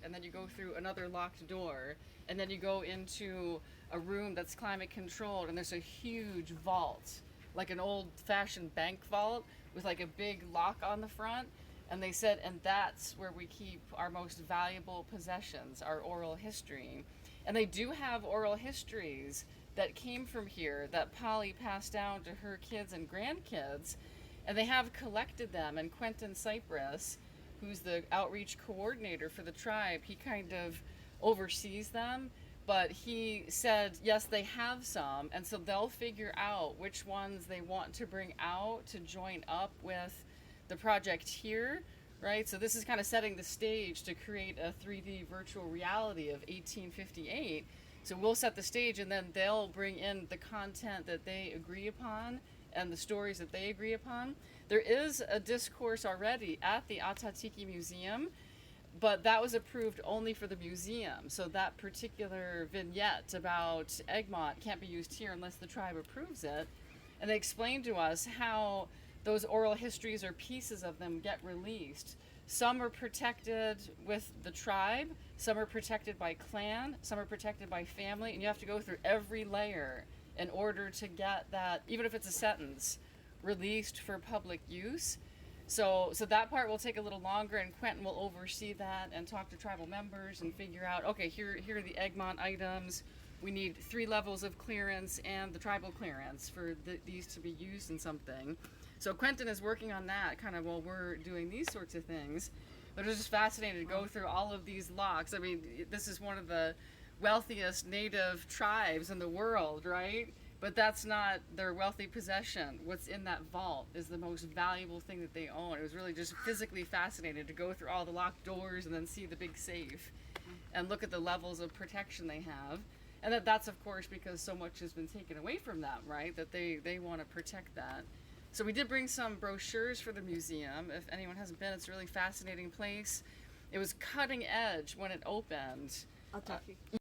and then you go through another locked door, and then you go into a room that's climate controlled, and there's a huge vault, like an old-fashioned bank vault with like a big lock on the front. And they said, and that's where we keep our most valuable possessions, our oral history. And they do have oral histories that came from here that Polly passed down to her kids and grandkids. And they have collected them. And Quentin Cypress, who's the outreach coordinator for the tribe, he kind of oversees them. But he said, yes, they have some. And so they'll figure out which ones they want to bring out to join up with the project here, right? So this is kind of setting the stage to create a 3D virtual reality of 1858. So we'll set the stage, and then they'll bring in the content that they agree upon and the stories that they agree upon. There is a discourse already at the Atatiki Museum, but that was approved only for the museum. So that particular vignette about Egmont can't be used here unless the tribe approves it. And they explained to us how those oral histories or pieces of them get released. Some are protected with the tribe, some are protected by clan, some are protected by family, and you have to go through every layer in order to get that, even if it's a sentence, released for public use. So that part will take a little longer, and Quentin will oversee that and talk to tribal members and figure out, okay, here are the Egmont items. We need 3 levels of clearance and the tribal clearance for these to be used in something. So Quentin is working on that kind of while we're doing these sorts of things. But it was just fascinating to go through all of these locks. I mean, this is one of the wealthiest native tribes in the world, right? But that's not their wealthy possession. What's in that vault is the most valuable thing that they own. It was really just physically fascinating to go through all the locked doors and then see the big safe and look at the levels of protection they have. And that's of course because so much has been taken away from them, right? That they want to protect that. So we did bring some brochures for the museum. If anyone hasn't been, it's a really fascinating place. It was cutting edge when it opened. I'll talk to you.